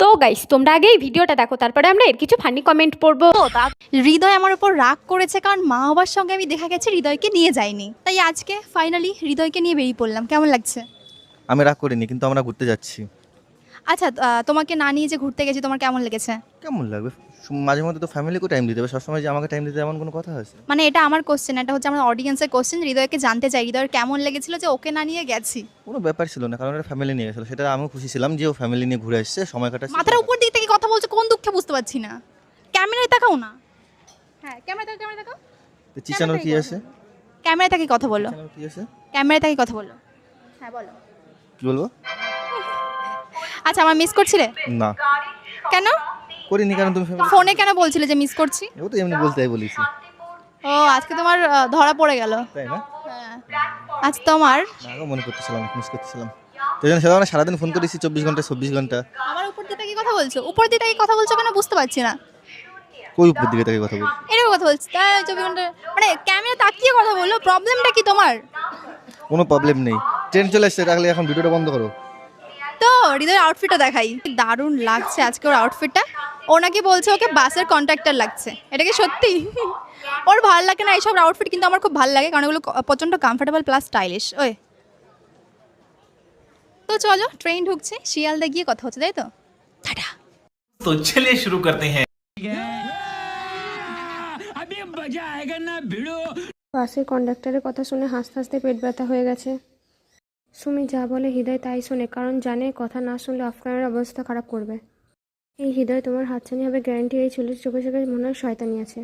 তো গাইস তোমরা আগে এই ভিডিওটা দেখো, তারপরে আমরা এর কিছু ফানি কমেন্ট পড়বো। হৃদয় আমার উপর রাগ করেছে কারণ মা বাবার সঙ্গে আমি দেখা গেছে হৃদয়কে নিয়ে যাইনি, তাই আজকে ফাইনালি হৃদয়কে নিয়ে বেরিয়ে পড়লাম। কেমন লাগছে? আমি রাগ করিনি, কিন্তু আমরা ঘুরতে যাচ্ছি। আচ্ছা, তোমাকে না নিয়ে যে ঘুরতে গেছি তোমার কেমন লেগেছে? কেমন লাগবে? মাঝে মধ্যে তো ফ্যামিলিকেও টাইম দিতে হবে, সবসময় যে আমাকে টাইম দিতে এমন কোনো কথা আছে? মানে এটা আমার কোশ্চেন, এটা হচ্ছে আমার অডিয়েন্সের কোশ্চেন। হৃদয়কে জানতে চাই হৃদয়ের কেমন লেগেছিল যে ওকে না নিয়ে গেছি। কোনো ব্যাপার ছিল না, কারণ এটা ফ্যামিলি নিয়ে গেছিলো, সেটা আমিও খুশি ছিলাম যে ও ফ্যামিলি নিয়ে ঘুরে আসছে, সময় কাটাচ্ছে। মাথার উপর দিক থেকে কথা বলছে, কোন দুঃখে বুঝতে পারছি না। ক্যামেরায় তাকাও না। হ্যাঁ, ক্যামেরায় তাকাও, ক্যামেরায় তাকাও। তো চিচানোর কি আছে? ক্যামেরায় তাকিয়ে কথা বলো, চিচানোর কি আছে? ক্যামেরায় তাকিয়ে কথা বলো। হ্যাঁ বলো। কি বলবো? আচ্ছা, আমার মিস করছিলে? না কেন? করিনি, কারণ তুমি family- ফোনে কেন বলছিলে যে মিস করছি? ও তো এমনি বলতে বলেছি, ও আজকে তোমার ধরা পড়ে গেল। তাই না? হ্যাঁ, আজ তোমার না, আগেও মনে করতেছিলাম, মিস করতেছিলাম। তো জন্য সেটা সারাদিন ফোন করেছি, 24 ঘন্টা 26 ঘন্টা। আমার উপর দিয়ে তাকিয়ে কথা বলছো, উপর দিয়ে তাকিয়ে কথা বলছো কেন বুঝতে পারছি না। কই উপর দিকে তাকে কথা বলছি? এরকম কথা বলছি তাই 24 ঘন্টা, মানে ক্যামেরা তাকিয়ে কথা বললো। প্রবলেমটা কি তোমার? কোনো প্রবলেম নেই, ট্রেন চলে এসছে, রাখলে এখন ভিডিওটা বন্ধ করো। তো হৃদয়ের আউটফিটটা দেখাই, দারুণ লাগছে আজকে ওর আউটফিটটা। ও নাকি বলছে ওকে বাসের কন্ট্রাক্টর লাগছে, এটা কি সত্যি? ওর ভালো লাগে না এইসব আউটফিট, কিন্তু আমার খুব ভালো লাগে কারণ এগুলো প্রচণ্ড কমফোর্টেবল প্লাস স্টাইলিশ। ওই তো চলো, ট্রেন ঢুকছে, শিয়ালদা গিয়ে কথা হচ্ছে, তাই তো? টাটা। तो चलिए शुरू करते हैं। বাসের কন্ডাক্টরের কথা শুনে হাসতে হাসতে পেট ব্যথা হয়ে গেছে। সুমি যা বলে হৃদয় তাই শোনে, কারণ জানে কথা না শুনলে অফকানের অবস্থা খারাপ করবে। এই হৃদয় তোমার হাতছানি হবে গ্যারান্টি। এই ছেলের চোখে চোখে মনে হয় শয়তানি আছে।